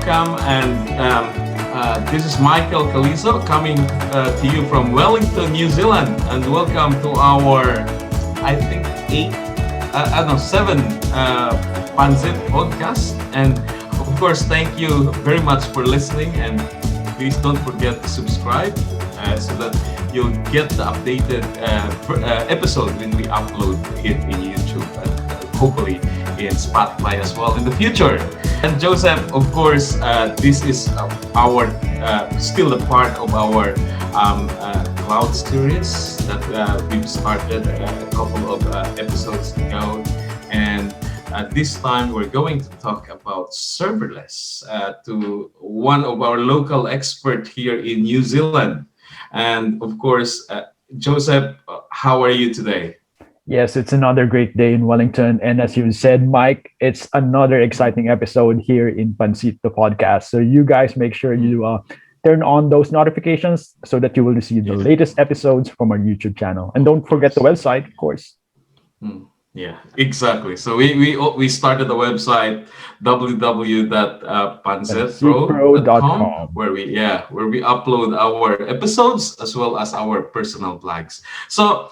welcome. And this is Michael Calizo coming to you from Wellington, New Zealand. And welcome to our, I think, seven PaNZIT podcast. And of course, thank you very much for listening. And please don't forget to subscribe so that you'll get the updated episode when we upload it in YouTube and hopefully in Spotify as well in the future. And Joseph, of course, this is our still a part of our cloud series that we've started a couple of episodes ago. And this time we're going to talk about serverless to one of our local experts here in New Zealand. And of course, Joseph, how are you today? Yes, it's another great day in Wellington. And as you said, Mike, it's another exciting episode here in PaNZIT, the podcast. So you guys make sure you turn on those notifications so that you will receive the latest episodes from our YouTube channel. And don't forget the website, of course. Yeah, exactly. So we started the website www.panzitpro.com where we upload our episodes as well as our personal blogs. So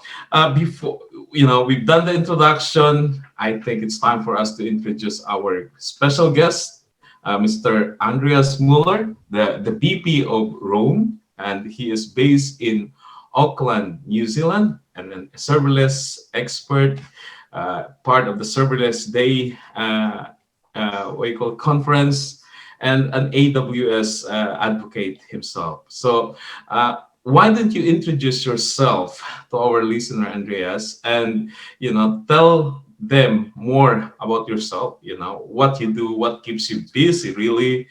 before we've done the introduction, I think it's time for us to introduce our special guest, Mr. Andreas Mueller, the VP of Rome, and he is based in Auckland, New Zealand, and a serverless expert. Part of the ServerlessDays conference, and an AWS advocate himself. So why don't you introduce yourself to our listener, Andreas, and tell them more about yourself, what you do, what keeps you busy really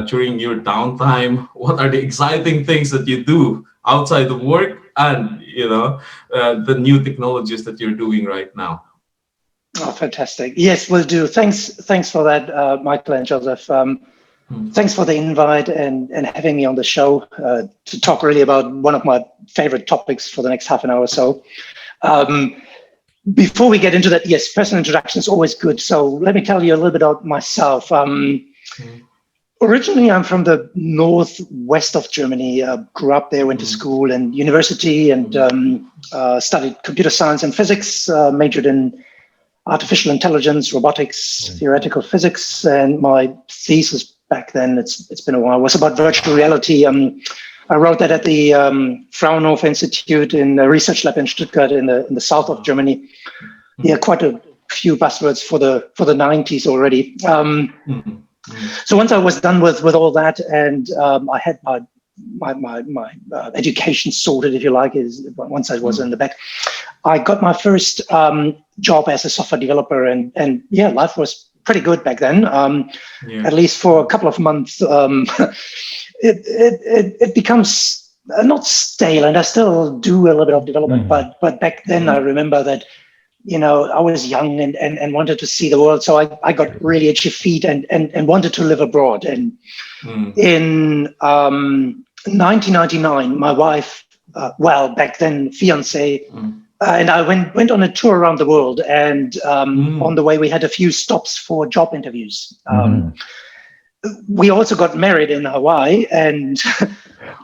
during your downtime, what are the exciting things that you do outside of work, and the new technologies that you're doing right now. Oh, fantastic. Yes, will do. Thanks for that, Michael and Joseph. Thanks for the invite and having me on the show to talk really about one of my favorite topics for the next half an hour or so. Before we get into that, yes, personal introduction is always good. So let me tell you a little bit about myself. Originally, I'm from the northwest of Germany. Grew up there, went to school and university, and studied computer science and physics, majored in artificial intelligence, robotics, theoretical physics, and my thesis back then, it's been a while, was about virtual reality. I wrote that at the Fraunhofer Institute in a research lab in Stuttgart in the south of Germany. Yeah, quite a few buzzwords for the 90s already. So once I was done with all that, and I had my education sorted, if you like, once I was in the back, I got my first job as a software developer, and life was pretty good back then. At least for a couple of months, it becomes not stale, and I still do a little bit of development. But back then, I remember that I was young and wanted to see the world, so I got really itchy feet and wanted to live abroad. And in 1999, my wife, back then fiance, and I went on a tour around the world, and on the way we had a few stops for job interviews. We also got married in Hawaii, and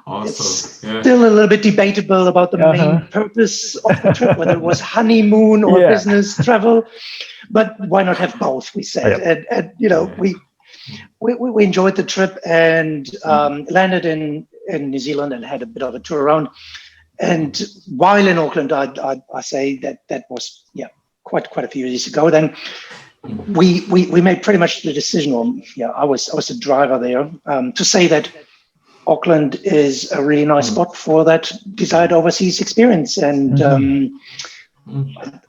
it's still a little bit debatable about the main purpose of the trip, whether it was honeymoon or business travel. But why not have both? We said, and we enjoyed the trip and landed in New Zealand and had a bit of a tour around. And while in Auckland, I say that was quite a few years ago. Then we made pretty much the decision. I was the driver there to say that Auckland is a really nice spot for that desired overseas experience. And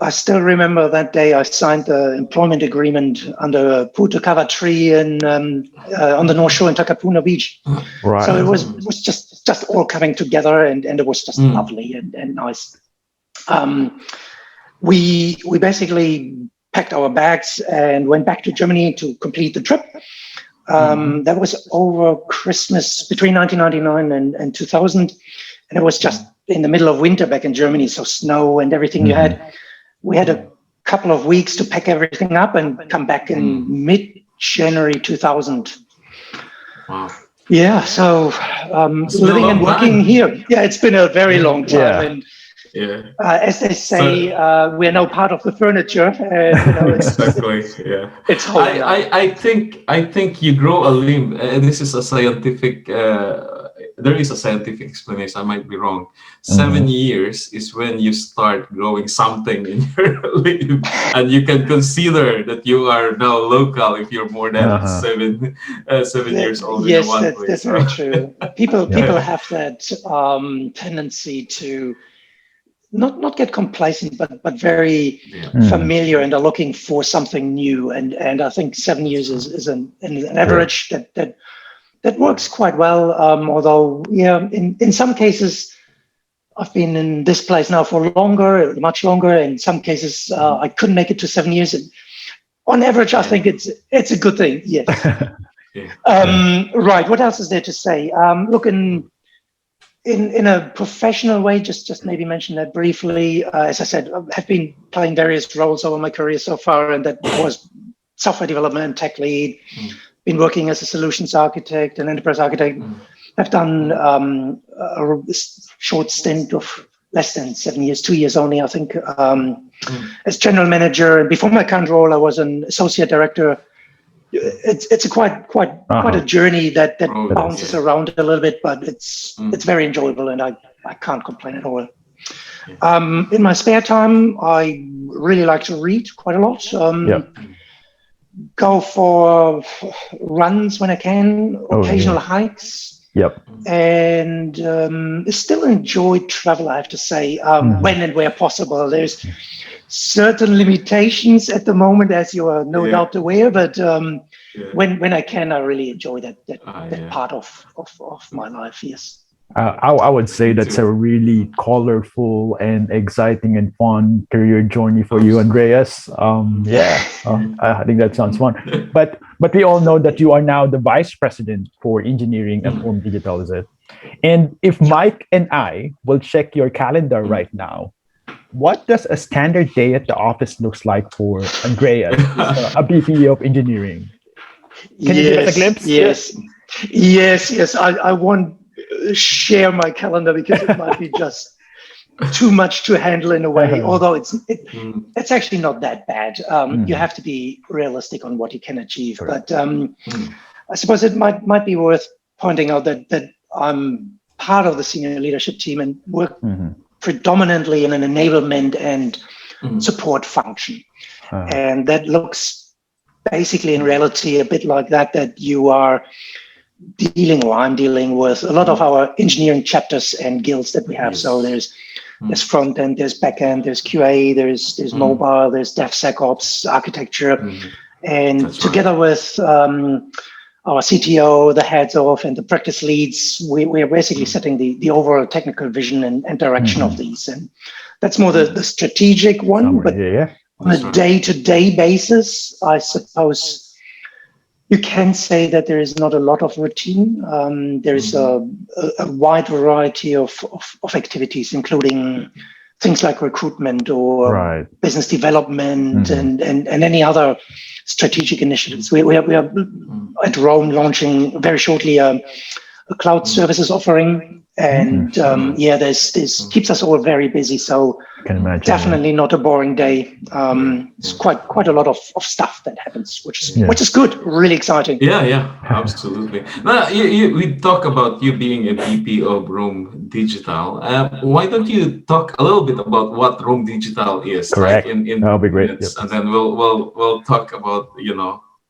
I still remember that day I signed the employment agreement under a putukava tree on the North Shore in Takapuna Beach. Right. So it was just all coming together, and it was just lovely and nice. We basically packed our bags and went back to Germany to complete the trip. That was over Christmas between 1999 and 2000. And it was just in the middle of winter back in Germany, so snow and everything you had. We had a couple of weeks to pack everything up and come back in mid-January 2000. Wow. Yeah, so living and working here. Yeah, it's been a very long time. And as they say, we're now part of the furniture. And, exactly. It's home now. I think you grow a limb. This is a scientific. There is a scientific explanation. I might be wrong. 7 years is when you start growing something in your limb, and you can consider that you are now local if you're more than 7 years old. Yes, that's very true. People have that tendency to not get complacent, but very familiar, and are looking for something new. And I think 7 years is an average that works quite well. Although, in some cases, I've been in this place now for much longer. In some cases, I couldn't make it to 7 years. And on average, I think it's a good thing. Yes. Right. What else is there to say? Look, in a professional way, just maybe mention that briefly. As I said, I have been playing various roles over my career so far, and that was software development, tech lead. Been working as a solutions architect and enterprise architect. I've done a short stint of less than 7 years, 2 years only, I think, as general manager. And before my current role, I was an associate director. It's a quite a journey that bounces around a little bit, but it's very enjoyable, and I can't complain at all. In my spare time, I really like to read quite a lot. Go for runs when I can, occasional hikes. And still enjoy travel, I have to say, when and where possible. There's certain limitations at the moment, as you are no doubt aware, but when I can, I really enjoy that part of my life. Yes. I would say that's a really colorful and exciting and fun career journey for you, Andreas. I think that sounds fun. But we all know that you are now the vice president for engineering at Home Digital, is it? And if Mike and I will check your calendar right now, what does a standard day at the office looks like for Andreas, a VP of engineering? Can you give us a glimpse? Yes. I won't share my calendar because it might be just too much to handle in a way. Although it's actually not that bad. You have to be realistic on what you can achieve. But I suppose it might be worth pointing out that I'm part of the senior leadership team and work predominantly in an enablement and support function. And that looks basically in reality a bit like that you are I'm dealing with a lot of our engineering chapters and guilds that we have. So there's front end, there's back end, there's QA, there's mobile, there's DevSecOps, architecture. And together with our CTO, the heads of, and the practice leads, we are basically setting the overall technical vision and direction of these. And that's more the strategic one. But on a day-to-day basis, I suppose you can say that there is not a lot of routine. There is a wide variety of activities, including things like recruitment or business development and any other strategic initiatives. We are at Rome launching very shortly a cloud services offering, and this keeps us all very busy. So definitely not a boring day. It's quite a lot of stuff that happens, which is good, really exciting. Yeah, absolutely. Now, we talk about you being a VP of Rome Digital. Why don't you talk a little bit about what Rome Digital is? Correct. Like in That'll be great. And then we'll talk about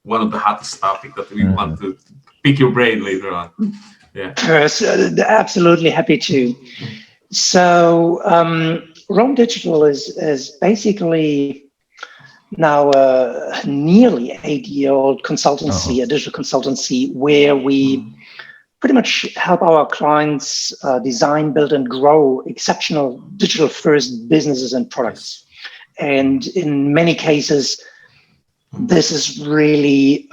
one of the hottest topics that we want to pick your brain later on. Yeah. Yes, absolutely happy to. So Rome Digital is basically now a nearly 8-year-old consultancy, a digital consultancy, where we pretty much help our clients design, build, and grow exceptional digital-first businesses and products. And in many cases, this is really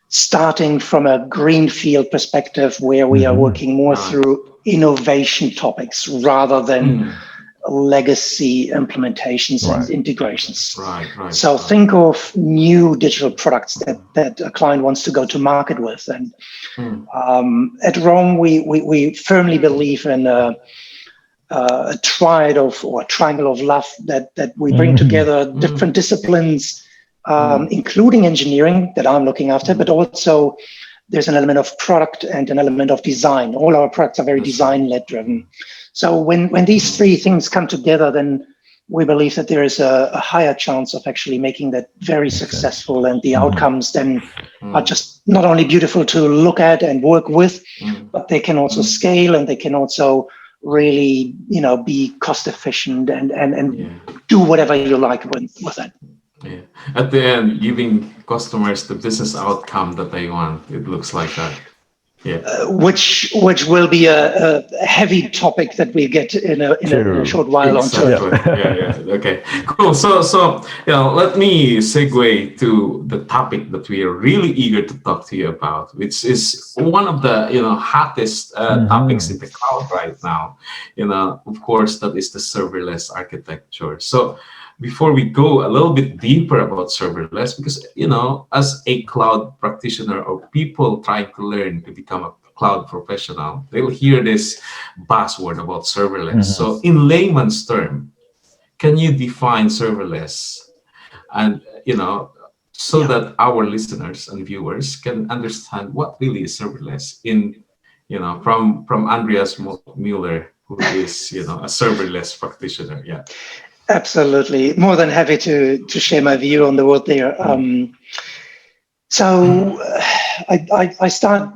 starting from a greenfield perspective, where we are working more through innovation topics rather than legacy implementations and integrations. Right. So think of new digital products that a client wants to go to market with. And at Rome, we firmly believe in a triangle of love that we bring together different disciplines, including engineering that I'm looking after, but also there's an element of product and an element of design. All our products are very design-led driven. So when these three things come together, then we believe that there is a higher chance of actually making that very successful, and the outcomes then are just not only beautiful to look at and work with, but they can also scale, and they can also really, be cost efficient and do whatever you like with it. Yeah. At the end, giving customers the business outcome that they want. It looks like that. Yeah. Which will be a heavy topic that we get in a short while exactly. on to. Yeah. Okay. Cool. So let me segue to the topic that we are really eager to talk to you about, which is one of the hottest topics in the cloud right now. Of course, that is the serverless architecture. So before we go a little bit deeper about serverless, because, as a cloud practitioner or people trying to learn to become a cloud professional, they will hear this buzzword about serverless. So in layman's term, can you define serverless? And, so that our listeners and viewers can understand what really is serverless from Andreas Mueller, who is, a serverless practitioner. Yeah. Absolutely. More than happy to share my view on the word there. So I start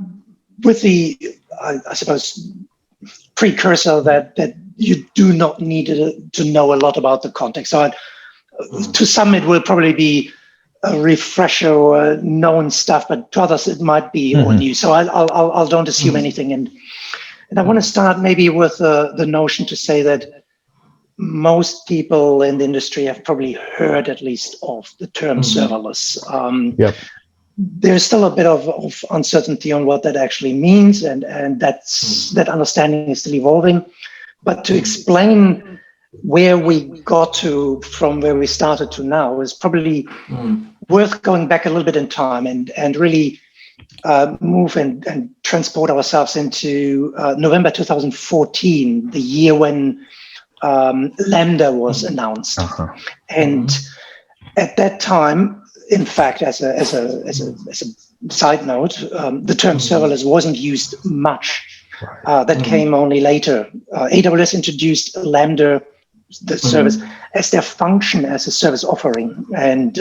with the, I suppose, precursor that you do not need to know a lot about the context. So to some, it will probably be a refresher or known stuff, but to others, it might be all new. So I'll don't assume anything. And I want to start maybe with the notion to say that most people in the industry have probably heard at least of the term serverless. There's still a bit of uncertainty on what that actually means, and that understanding is still evolving. But to explain where we got to from where we started to now is probably worth going back a little bit in time and really move and transport ourselves into November 2014, the year when Lambda was announced. And at that time, in fact, as a side note, the term serverless wasn't used much. That came only later. AWS introduced Lambda, the service, as their function as a service offering. And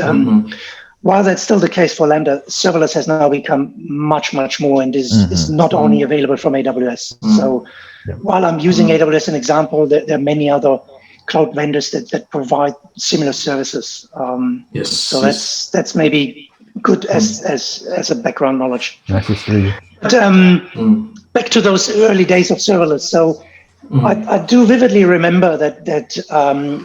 while that's still the case for Lambda, serverless has now become much, much more and is not only available from AWS. So while I'm using AWS as an example, there are many other cloud vendors that provide similar services. So that's maybe good as a background knowledge. Necessary. But back to those early days of serverless. So I do vividly remember that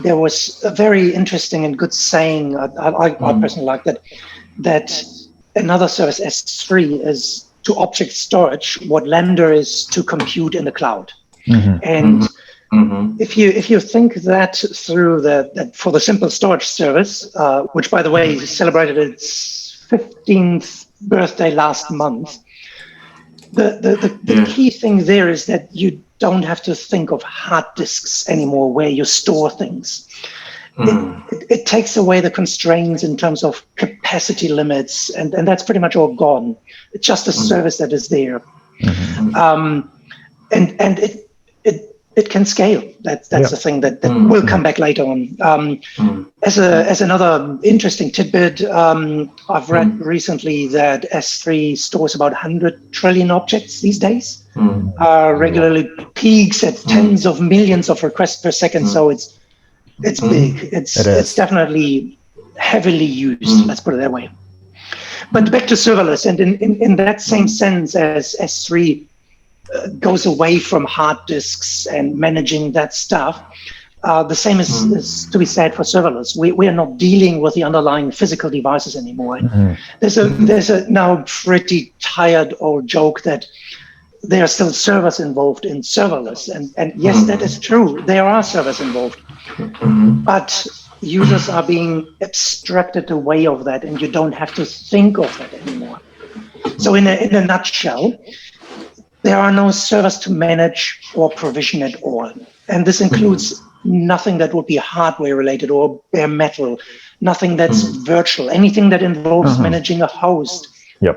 there was a very interesting and good saying. I personally like that another service, S3, is to object storage what Lambda is to compute in the cloud. And if you think that through, that for the simple storage service, which by the way celebrated its 15th birthday last month, the key thing there is that you don't have to think of hard disks anymore where you store things. It takes away the constraints in terms of capacity limits, and that's pretty much all gone. It's just a service that is there. And it can scale. That's the thing that will come back later on. As another interesting tidbit, I've read recently that S3 stores about 100 trillion objects these days. Regularly peaks at tens of millions of requests per second. So it's big. It's definitely heavily used. Let's put it that way. But back to serverless, and in that same sense as S3 goes away from hard disks and managing that stuff, the same is to be said for serverless. We are not dealing with the underlying physical devices anymore. There's a now pretty tired old joke that there are still servers involved in serverless. And yes, that is true. There are servers involved, but users are being abstracted away of that, and you don't have to think of that anymore. So in a nutshell, there are no servers to manage or provision at all. And this includes nothing that would be hardware related or bare metal, nothing that's virtual, anything that involves managing a host,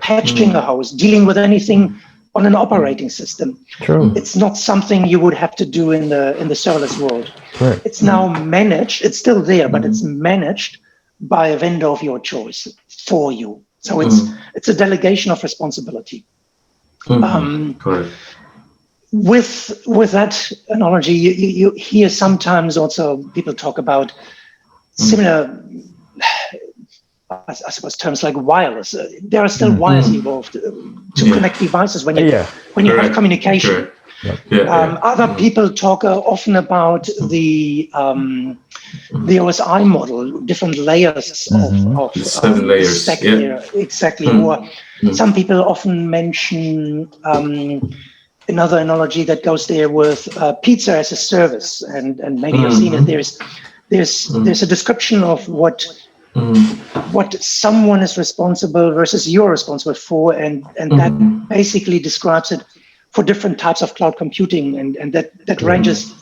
patching a host, dealing with anything on an operating system. True. It's not something you would have to do in the serverless world. Right. It's now managed. It's still there, but it's managed by a vendor of your choice for you. So it's a delegation of responsibility. Correct. With that analogy, you hear sometimes also people talk about similar, I suppose, terms like wireless. There are still wires involved to connect devices when you have communication. Other people talk often about the OSI model, different layers of 7 layers. stack there. Exactly. Or some people often mention another analogy that goes there with pizza as a service, and maybe you've seen it. There's a description of what someone is responsible versus you're responsible for, and that basically describes it for different types of cloud computing, and that ranges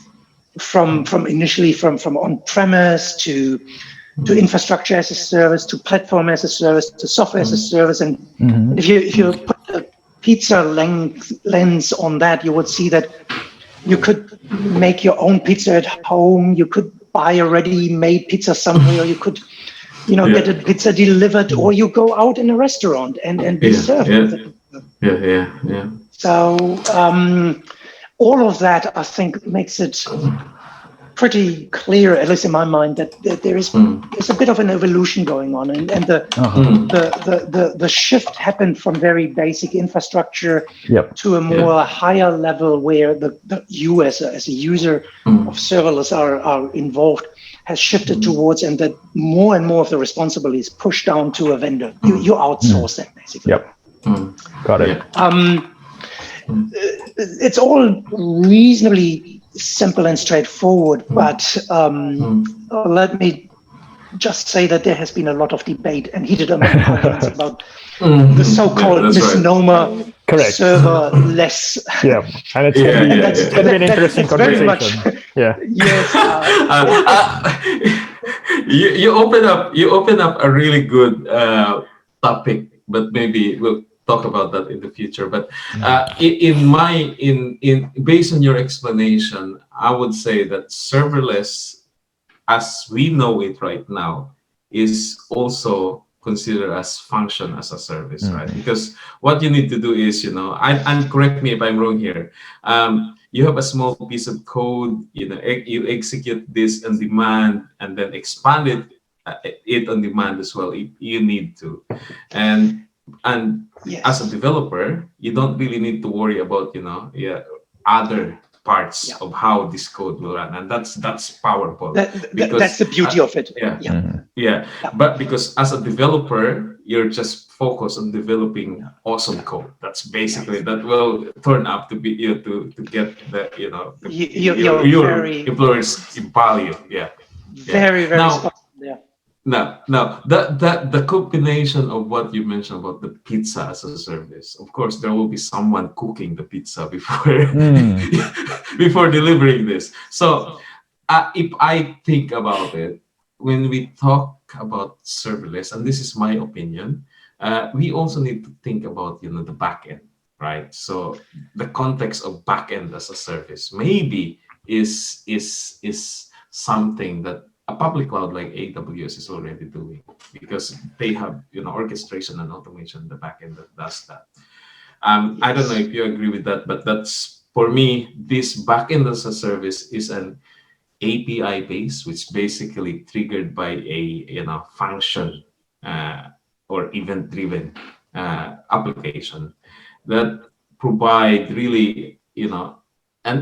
from initially from on-premise to infrastructure as a service, to platform as a service, to software as a service. And if you put a pizza lens on that, you would see that you could make your own pizza at home. You could buy a ready-made pizza somewhere, or you could get a pizza delivered, or you go out in a restaurant and be served. So all of that, I think, makes it pretty clear, at least in my mind, that there's a bit of an evolution going on, and the shift happened from very basic infrastructure to a more higher level where you as a user of serverless are involved, has shifted towards, and that more and more of the responsibility is pushed down to a vendor. You outsource that basically. Got it. It's all reasonably simple and straightforward, but let me just say that there has been a lot of debate and heated arguments about the so-called misnomer serverless. And it's going to be an interesting conversation. Yes. You open up a really good topic, but maybe we'll talk about that in the future. But based on your explanation, I would say that serverless, as we know it right now, is also considered as function as a service, right? Because what you need to do is, and correct me if I'm wrong here, you have a small piece of code, you execute this on demand and then expand it on demand as well if you need to. And as a developer, you don't really need to worry about other parts of how this code will run, and that's powerful. That's the beauty of it. But because as a developer, you're just focused on developing awesome code. That's basically that will turn up to be to get the your employers value. Very now. Now, the combination of what you mentioned about the pizza as a service, of course, there will be someone cooking the pizza before delivering this. So, if I think about it, when we talk about serverless, and this is my opinion, we also need to think about the back end, right? So, the context of back end as a service maybe is something that a public cloud like AWS is already doing, because they have orchestration and automation in the backend that does that. I don't know if you agree with that, but that's, for me, this backend as a service is an API base, which basically triggered by a function or event-driven application that provide really an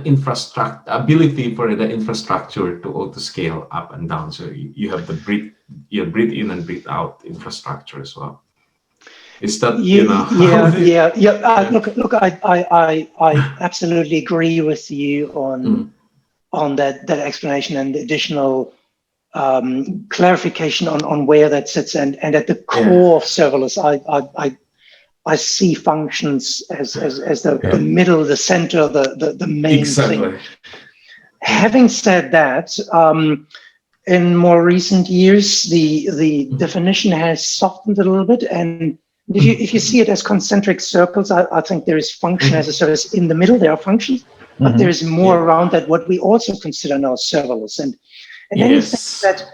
ability for the infrastructure to auto scale up and down. So you have the breathe in and breathe out infrastructure as well. Is that Look, I absolutely agree with you on that explanation and the additional clarification on where that sits, and at the core of serverless, I see functions as the middle, the center, the main thing. Having said that, in more recent years, the definition has softened a little bit, and if you see it as concentric circles, I think there is function as a service in the middle. There are functions, but there is more around that, what we also consider now serverless, and anything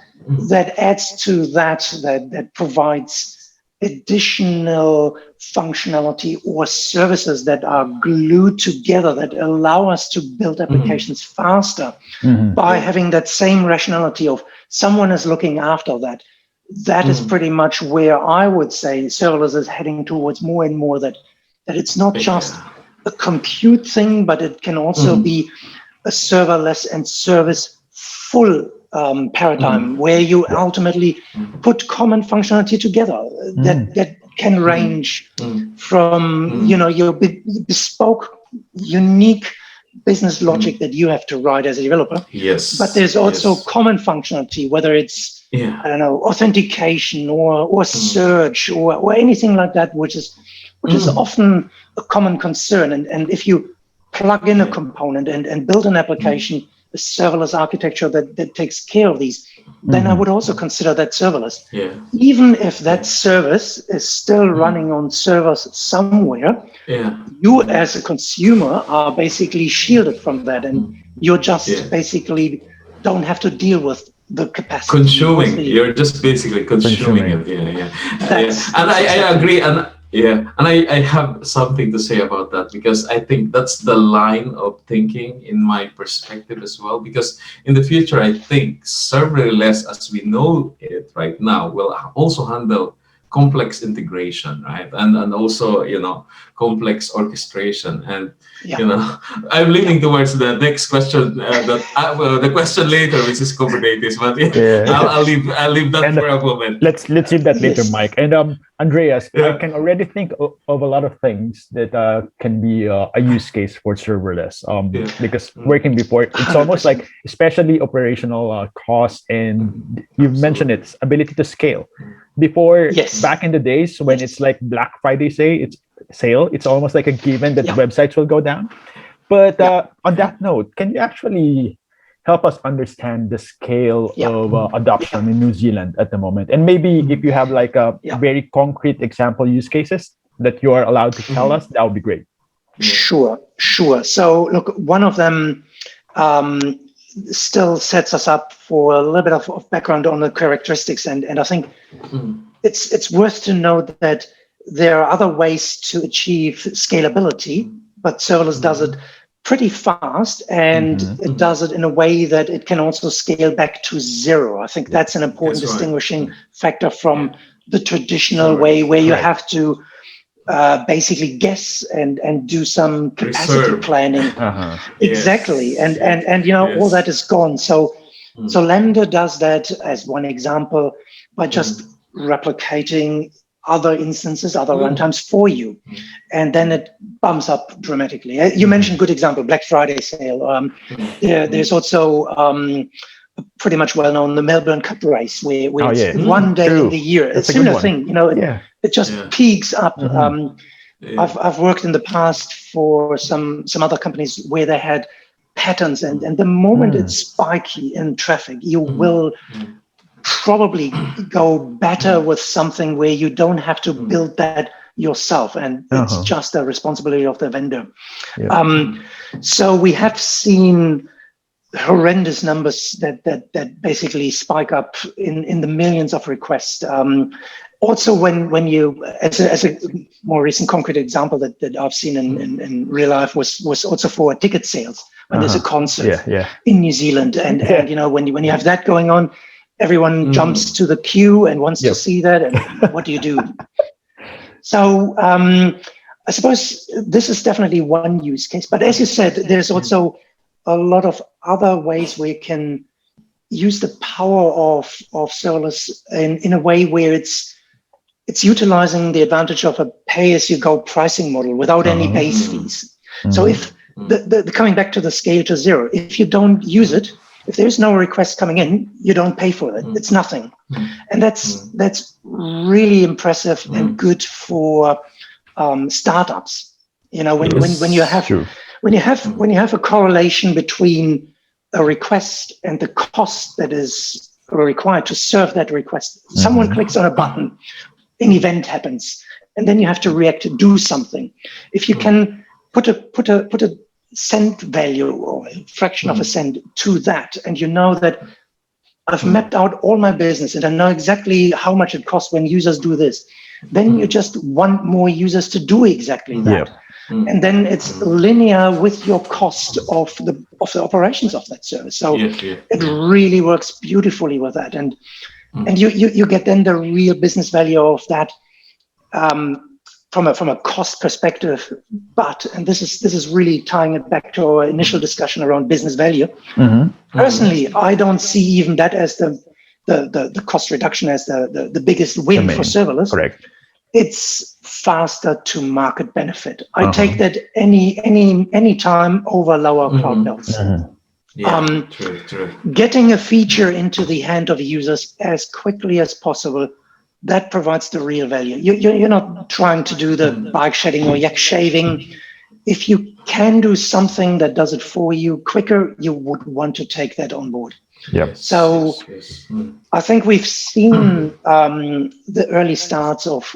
that adds to that provides additional functionality or services that are glued together that allow us to build applications faster by having that same rationality of someone is looking after that. That is pretty much where I would say serverless is heading towards more and more, that it's not just a compute thing, but it can also be a serverless and service full paradigm where you ultimately put common functionality together that can range from your bespoke, unique business logic that you have to write as a developer. Yes. But there's also common functionality, whether it's I don't know, authentication or search or anything like that, which is often a common concern. And if you plug in a component and build an application, a serverless architecture that takes care of these, then I would also consider that serverless. Even if that service is still running on servers somewhere, you as a consumer are basically shielded from that, and you're just basically don't have to deal with the capacity. Consuming, you're just basically consuming it. And I agree, and I have something to say about that, because I think that's the line of thinking in my perspective as well, because in the future, I think serverless as we know it right now will also handle complex integration, right? And also, complex orchestration. And, I'm leaning towards the next question, the question later, which is Kubernetes, but I'll leave that for a moment. Let's leave that later, Mike. And Andreas, I can already think of a lot of things that can be a use case for serverless. Because working before, it's almost like, especially operational cost, and you've mentioned its ability to scale. Before, back in the days when it's like Black Friday sale, it's almost like a given that websites will go down. But on that note, can you actually help us understand the scale of adoption in New Zealand at the moment? And maybe if you have like a very concrete example use cases that you are allowed to tell us, that would be great. Sure. So look, one of them still sets us up for a little bit of background on the characteristics, and I think it's worth to note that there are other ways to achieve scalability, but serverless does it pretty fast, and it does it in a way that it can also scale back to zero. I think that's an important distinguishing factor from the traditional way where you have to basically guess and do some capacity planning. Exactly. And all that is gone. So Lambda does that as one example by just replicating other instances, other runtimes for you, and then it bumps up dramatically. You mentioned good example, Black Friday sale. There's also pretty much well known the Melbourne Cup race, where it's one day in the year. It's a similar thing, it just peaks up. I've worked in the past for some other companies where they had patterns, and the moment it's spiky in traffic, you will probably go better with something where you don't have to build that yourself, and it's just a responsibility of the vendor. So we have seen horrendous numbers that basically spike up in the millions of requests. Also, when you, as a more recent concrete example that I've seen in real life was also for ticket sales when there's a concert in New Zealand, and when you have that going on, everyone jumps to the queue and wants to see that, and what do you do? So I suppose this is definitely one use case, but as you said, there's also a lot of other ways where you can use the power of serverless in a way where it's it's utilizing the advantage of a pay-as-you-go pricing model without any base fees. So if the coming back to the scale to zero, if you don't use it, if there's no request coming in, you don't pay for it. It's nothing, and that's really impressive and good for startups. You know, when you have a correlation between a request and the cost that is required to serve that request. Someone clicks on a button, an event happens, and then you have to react to do something. If you can put a cent value or a fraction of a cent to that, and you know that I've mapped out all my business and I know exactly how much it costs when users do this, then you just want more users to do exactly that. And then it's linear with your cost of the operations of that service. So it really works beautifully with that, and you get then the real business value of that from a cost perspective. But and this is really tying it back to our initial discussion around business value. Personally, I don't see even that as the cost reduction as the biggest win for serverless. Correct. It's faster to market benefit. I take that any time over lower cloud bills. True. Getting a feature into the hand of users as quickly as possible, that provides the real value. You're not trying to do the bike shedding or yak shaving. If you can do something that does it for you quicker, you would want to take that on board. So I think we've seen the early starts of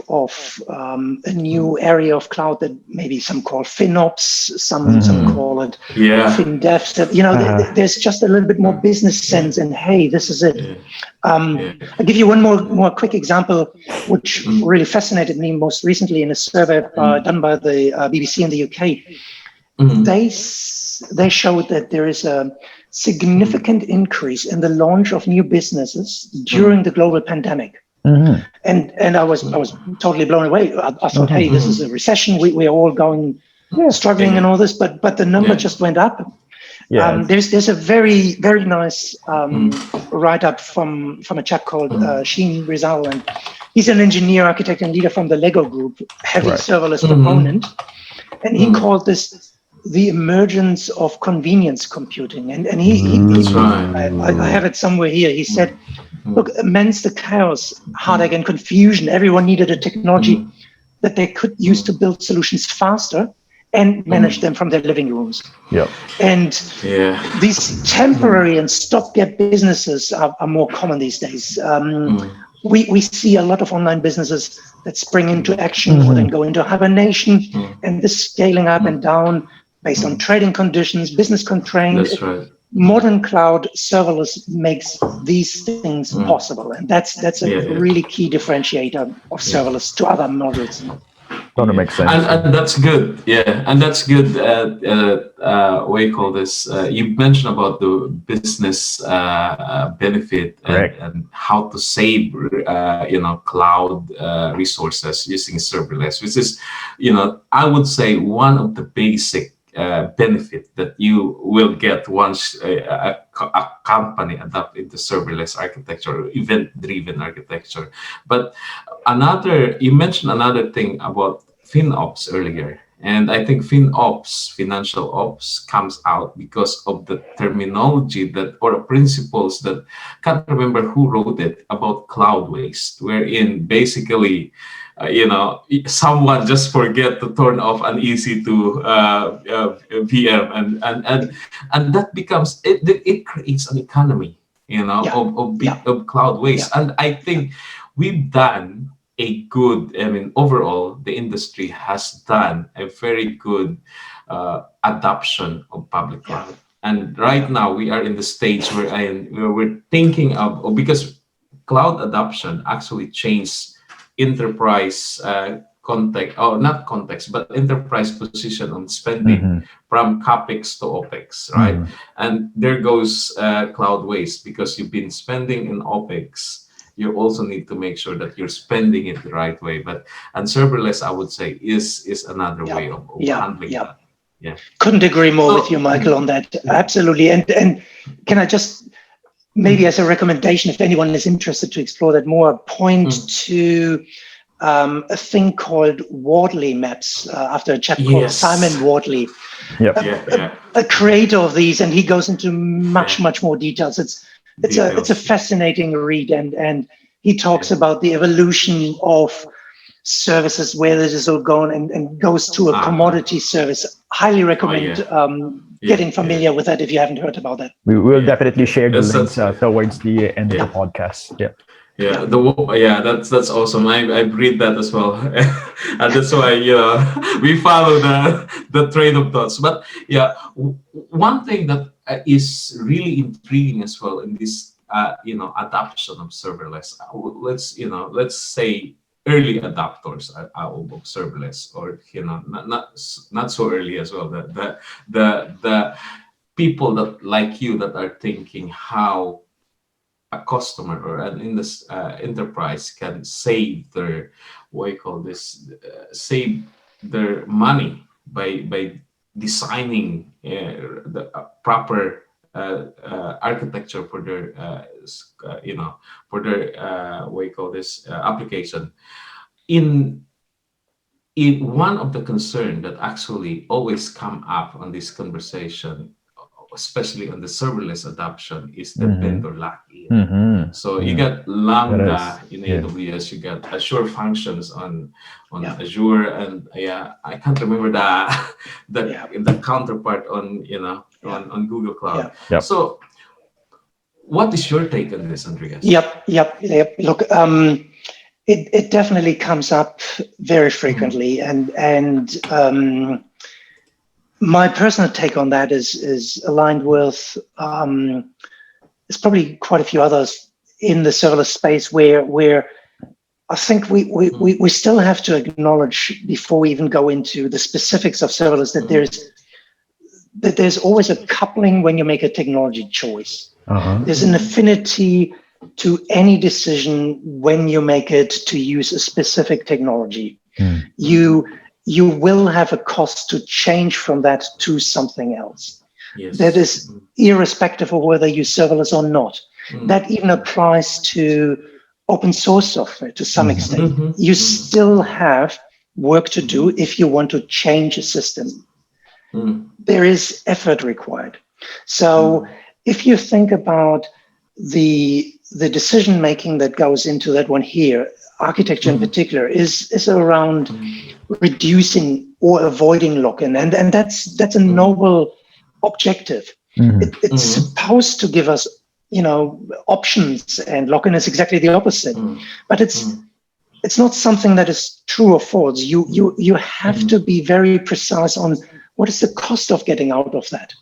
a new area of cloud that maybe some call FinOps, some call it FinDev. You know, there's just a little bit more business sense, and hey, this is it. I'll give you one more quick example, which really fascinated me most recently in a survey done by the BBC in the UK. They showed that there is a significant increase in the launch of new businesses during the global pandemic. And I was totally blown away. I thought, hey, this is a recession. We are all struggling and all this, but the number just went up. There's a very, very nice write-up from a chap called Sheen Rizal, and he's an engineer, architect, and leader from the Lego Group, heavy serverless proponent, and he called this the emergence of convenience computing. And I have it somewhere here. He said, look, amidst the chaos, heartache, and confusion, everyone needed a technology that they could use to build solutions faster and manage them from their living rooms. And these temporary and stopgap businesses are more common these days. We see a lot of online businesses that spring into action or then go into hibernation, and this scaling up and down based on trading conditions, business constraints. That's right. Modern cloud serverless makes these things possible, and that's a really key differentiator of serverless to other models. That makes sense. And that's good. And that's good. What do you call this? You mentioned about the business benefit and how to save, cloud resources using serverless, which is, I would say one of the basic benefit that you will get once a company adopt into serverless architecture, event-driven architecture. But you mentioned another thing about FinOps earlier, and I think FinOps, financial ops, comes out because of the terminology or principles that can't remember who wrote it about cloud waste, wherein basically someone just forget to turn off an EC2 VM, and that becomes it creates an economy, of cloud waste. And I think we've done a good. Overall, the industry has done a very good adoption of public cloud. And right now we are in the stage where we're thinking of, because cloud adoption actually changed enterprise enterprise position on spending from CapEx to OpEx, right? And there goes cloud waste, because you've been spending in OpEx. You also need to make sure that you're spending it the right way. And serverless, I would say, is another way of handling that. Couldn't agree more with you, Michael, on that. Absolutely. And can I just maybe as a recommendation, if anyone is interested to explore that more, point to a thing called Wardley maps after a chap called Simon Wardley, a creator of these, and he goes into much more details. It's a fascinating read, and he talks about the evolution of services, where this is all going, and goes to a commodity service. Highly recommend getting familiar with that if you haven't heard about that. We will definitely share the links towards the end of the podcast. That's awesome. I read that as well, and that's why we follow the train of thoughts. But one thing that is really intriguing as well in this adoption of serverless. Let's say early adopters of serverless, or not so early as well. The people that like you that are thinking how a customer or an enterprise can save their save their money by designing the proper architecture for their application. In one of the concern that actually always come up on this conversation, especially on the serverless adoption, is the vendor lock-in. So you got Lambda in AWS, you got Azure Functions on Azure, and I can't remember the counterpart on on Google Cloud. So what is your take on this, Andreas? Look, it definitely comes up very frequently, and my personal take on that is aligned with there's probably quite a few others in the serverless space where I think we still have to acknowledge, before we even go into the specifics of serverless, that there's always a coupling when you make a technology choice. There's an affinity to any decision when you make it to use a specific technology. You will have a cost to change from that to something else. That is irrespective of whether you serverless or not. That even applies to open source software to some extent. You still have work to do if you want to change a system. There is effort required. So if you think about the decision making that goes into that one here, architecture in particular is around reducing or avoiding lock-in, and that's a noble objective. It's supposed to give us options, and lock-in is exactly the opposite. But it's not something that is true or false. You have to be very precise on what is the cost of getting out of that.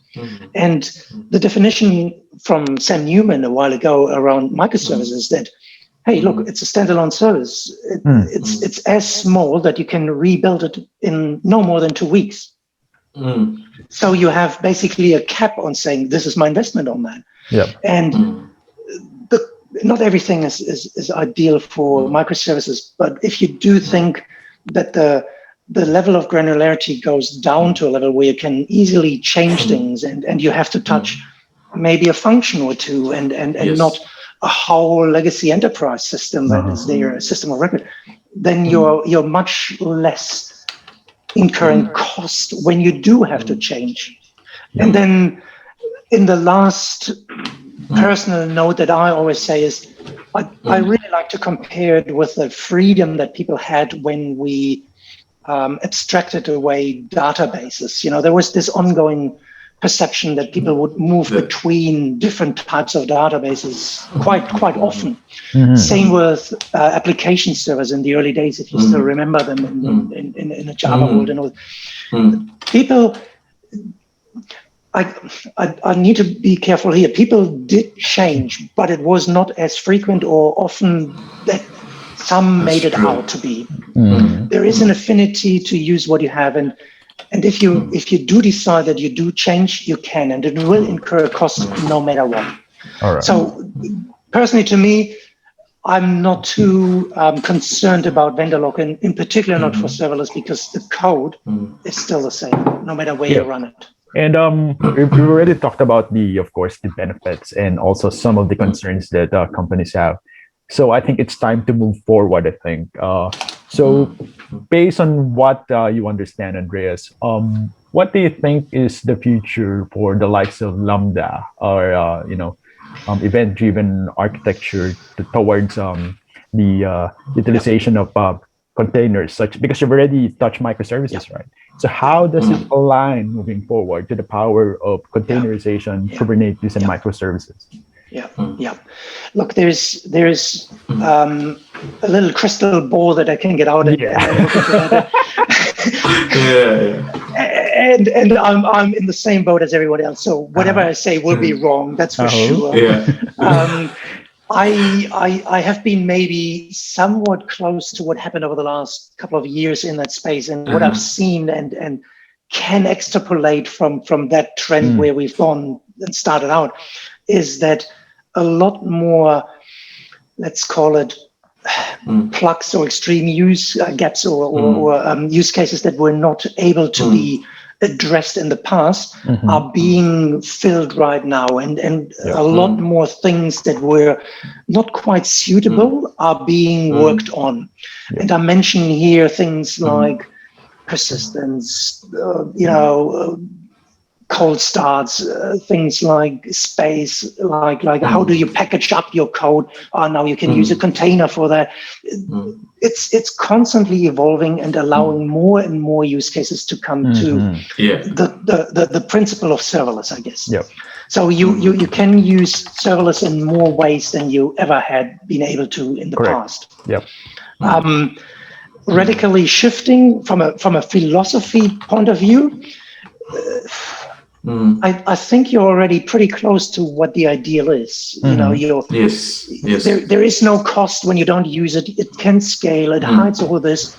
And the definition from Sam Newman a while ago around microservices that, hey, look, it's a standalone service. It's as small that you can rebuild it in no more than 2 weeks. So you have basically a cap on saying, this is my investment on that. And not everything is ideal for microservices, but if you do think that the level of granularity goes down to a level where you can easily change things, and you have to touch maybe a function or two, and not a whole legacy enterprise system that is there, a system of record, then you're much less incurring cost when you do have to change. And then in the last personal note that I always say is, I really like to compare it with the freedom that people had when we abstracted away databases. There was this ongoing perception that people would move between different types of databases quite often. Same with application servers in the early days, if you still remember them in the Java world and all. People, I need to be careful here. People did change, but it was not as frequent or often that some made it out to be. There is an affinity to use what you have, and if you do decide that you do change, you can, and it will incur a cost no matter what. All right. So personally, to me, I'm not too concerned about vendor lock-in, in particular not for serverless, because the code is still the same, no matter where you run it. And we've already talked about of course, the benefits and also some of the concerns that companies have. So I think it's time to move forward, I think. So, based on what you understand, Andreas, what do you think is the future for the likes of Lambda or event-driven architecture towards the utilization of containers, such because you've already touched microservices, right? So, how does it align moving forward to the power of containerization, Kubernetes, and microservices? Yeah. Look, there's a little crystal ball that I can get out and look into that. And I'm in the same boat as everyone else. So whatever I say will be wrong. That's for sure. I have been maybe somewhat close to what happened over the last couple of years in that space, and what I've seen and can extrapolate from that trend where we've gone and started out is that a lot more, let's call it plugs or extreme use gaps or use cases that were not able to be addressed in the past are being filled right now, and a lot more things that were not quite suitable are being worked on. And I'm mentioning here things like persistence, cold starts, things like space, like how do you package up your code? Now you can use a container for that. It's constantly evolving and allowing more and more use cases to come to the principle of serverless, I guess. So you can use serverless in more ways than you ever had been able to in the past. Radically shifting from a philosophy point of view, I think you're already pretty close to what the ideal is. There is no cost when you don't use it. It can scale. It hides all this.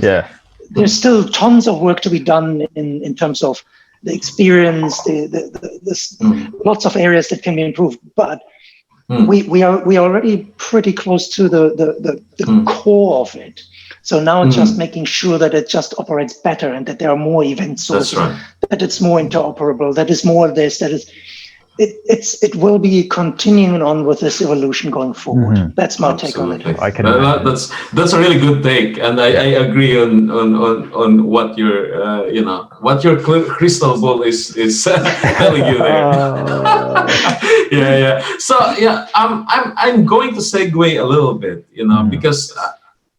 There's still tons of work to be done in terms of the experience. Lots of areas that can be improved, but we are already pretty close to the core of it. So now it's just making sure that it just operates better and that there are more event sources, that it's more interoperable, that is more of this, that is, it will be continuing on with this evolution going forward. That's my take on it. That's a really good take, and I agree on what your crystal ball is telling you there. So I'm going to segue a little bit, because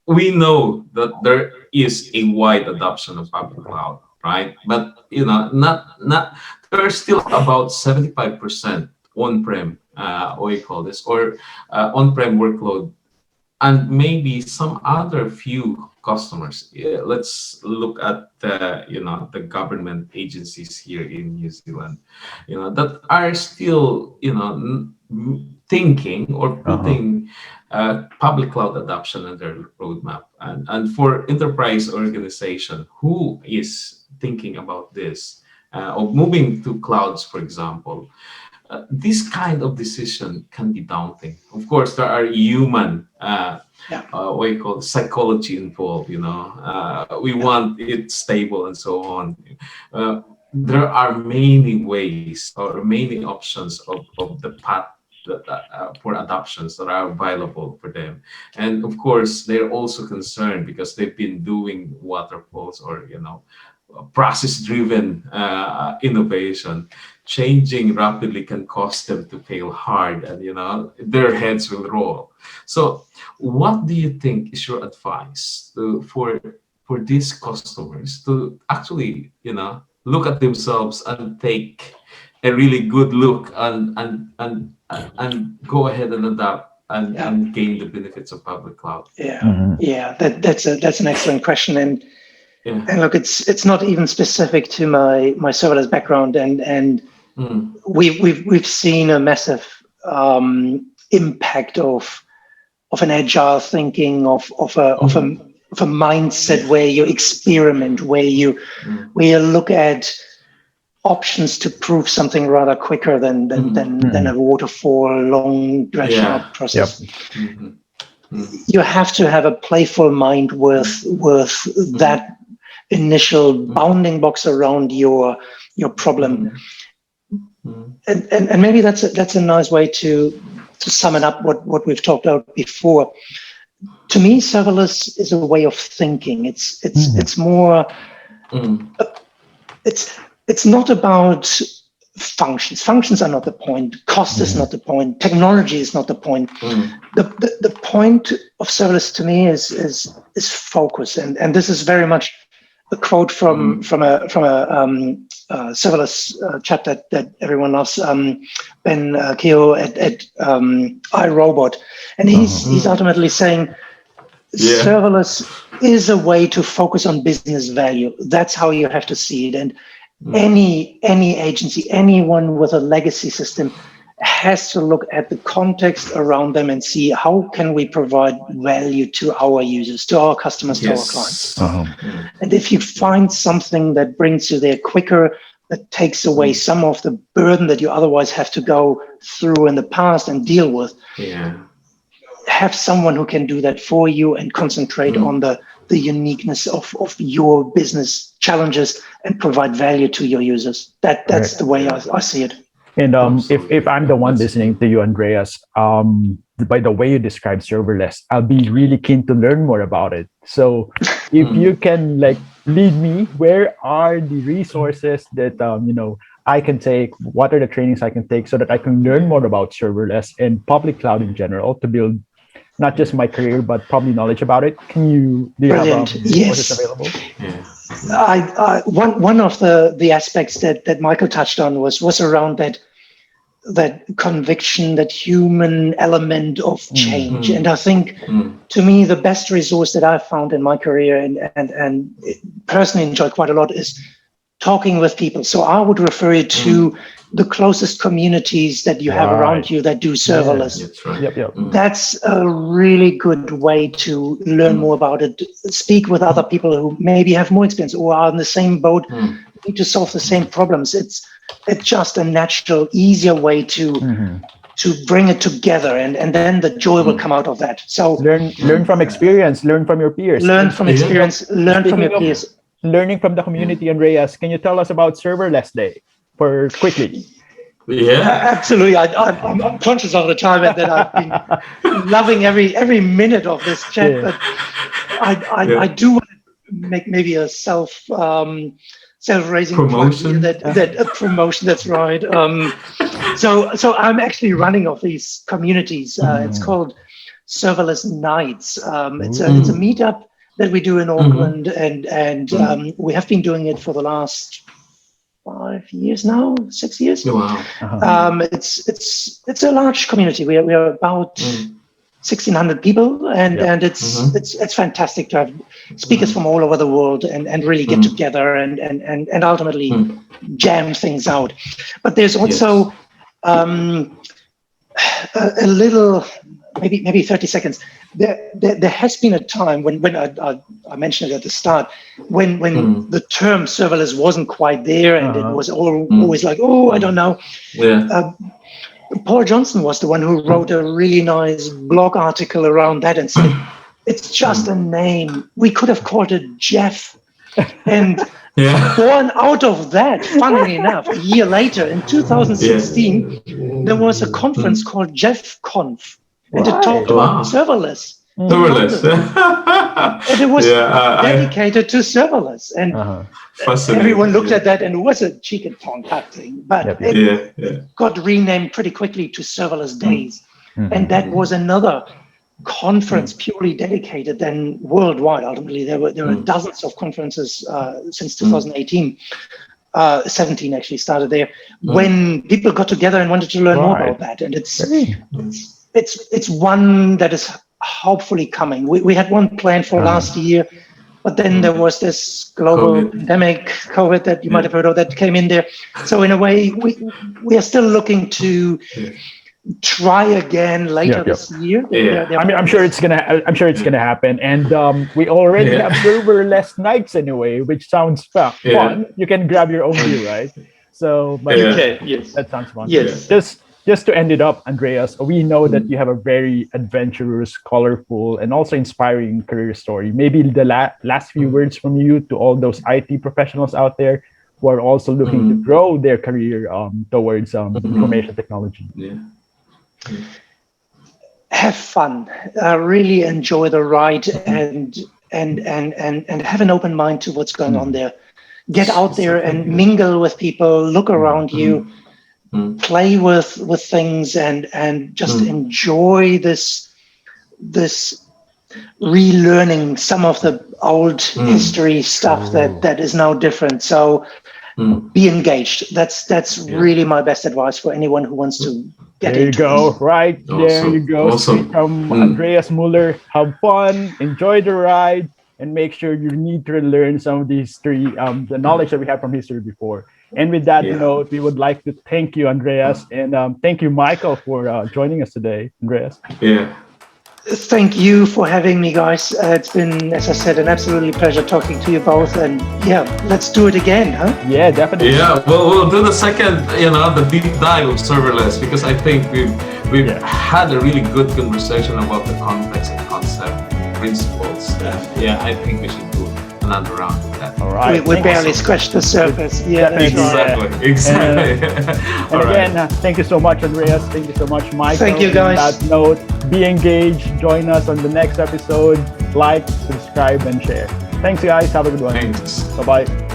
we know that there is a wide adoption of public cloud, right? But there's still about 75% on-prem, on-prem workload, and maybe some other few customers. Let's look at the government agencies here in New Zealand, that are still thinking or putting public cloud adoption on their roadmap, and for enterprise organization who is thinking about this of moving to clouds, for example, this kind of decision can be daunting. Of course, there are human psychology involved. We want it stable and so on. There are many ways or many options of the path for adoptions that are available for them, and of course they're also concerned because they've been doing waterfalls or process-driven innovation. Changing rapidly can cause them to fail hard, and their heads will roll. So, what do you think is your advice for these customers to actually look at themselves and take a really good look and go ahead and adapt and gain the benefits of public cloud? That's an excellent question, and look, it's not even specific to my serverless background, and we've seen a massive impact of an agile thinking, of a mindset where you experiment, where you look at options to prove something rather quicker than a waterfall, long dragged out process. You have to have a playful mind with that initial bounding box around your problem, and maybe that's a nice way to sum it up what we've talked about before. to me, serverless is a way of thinking. It's more. It's not about functions. Functions are not the point. Cost is not the point. Technology is not the point. The point of serverless to me is focus, and this is very much a quote from a serverless chap that everyone loves, Ben Keogh at iRobot, and he's ultimately saying serverless is a way to focus on business value. That's how you have to see it. And any agency, anyone with a legacy system has to look at the context around them and see how can we provide value to our users, to our customers, to our clients. And if you find something that brings you there quicker, that takes away some of the burden that you otherwise have to go through in the past and deal with, have someone who can do that for you and concentrate on the uniqueness of your business challenges and provide value to your users. That's the way I see it. And if I'm the one listening to you, Andreas, by the way you describe serverless, I'll be really keen to learn more about it. So if you can lead me, where are the resources that I can take? What are the trainings I can take so that I can learn more about serverless and public cloud in general to build not just my career, but probably knowledge about it? Do you have resources available? One of the aspects that Michael touched on was around that conviction, that human element of change. And I think, to me, the best resource that I've found in my career and personally enjoy quite a lot is talking with people. So I would refer you to the closest communities that you have around you that do serverless. That's right. That's a really good way to learn more about it. Speak with other people who maybe have more experience or are in the same boat, need to solve the same problems. It's just a natural, easier way to bring it together, and then the joy will come out of that. So learn from experience, learn from your peers. Learn from experience, learn from your peers. Learning from the community, Andreas, can you tell us about Serverless Day quickly? Absolutely. I'm conscious of the time and that I've been loving every minute of this chat, but I do want to make maybe a self-raising promotion. That promotion. That's right. So I'm actually running of these communities. It's called Serverless Nights. It's a meetup that we do in Auckland, and we have been doing it for the last 5 years now, 6 years. Wow. It's a large community. We are about 1,600 people, and it's fantastic to have speakers from all over the world and really get together and ultimately jam things out. But there's also a little, maybe 30 seconds. There has been a time when I mentioned it at the start, when the term serverless wasn't quite there, and it was always like, I don't know. Paul Johnston was the one who wrote a really nice blog article around that and said, it's just a name. We could have called it Jeff. And born out of that, funnily enough, a year later, in 2016, there was a conference called JeffConf. And it talked about serverless. Serverless. And it was dedicated to serverless. And everyone looked at that, and it was a cheek and tongue type thing. But it got renamed pretty quickly to ServerlessDays. And that was another conference purely dedicated then worldwide. Ultimately, there were dozens of conferences since 2018. 17 actually started there, when people got together and wanted to learn more about that. And it's one that is hopefully coming. We had one planned for last year, but then there was this global pandemic, COVID, that you might have heard of, that came in there. So in a way, we are still looking to try again later this year. I'm sure it's gonna happen, and we already have serverless nights anyway, which sounds fun. You can grab your own beer, right? So, but that sounds fun. Just to end it up, Andreas, we know that you have a very adventurous, colorful, and also inspiring career story. Maybe the last few words from you to all those IT professionals out there who are also looking to grow their career towards information technology. have fun, really enjoy the ride, and have an open mind to what's going on there. Get out there and mingle with people, look around you, play with things, and just enjoy this relearning some of the old history stuff that is now different. So be engaged. That's really my best advice for anyone who wants to get there you into go. this. Right there you go. Straight from Andreas Mueller. Have fun, enjoy the ride, and make sure you need to learn some of the history, the knowledge that we had from history before. And with that note, we would like to thank you, Andreas, and thank you, Michael, for joining us today. Andreas. Yeah. Thank you for having me, guys. It's been, as I said, an absolutely pleasure talking to you both. And yeah, let's do it again, huh? Yeah, definitely. Yeah, we'll do the second, the deep dive of serverless, because I think we've had a really good conversation about the context and concept, principles. Yeah, I think we should do another round of that. All right. We barely scratched the surface. Yeah, that's right. Exactly. And again, thank you so much, Andreas. Thank you so much, Michael. Thank you, guys. On that note, be engaged. Join us on the next episode. Like, subscribe, and share. Thanks, guys. Have a good one. Thanks. Bye-bye.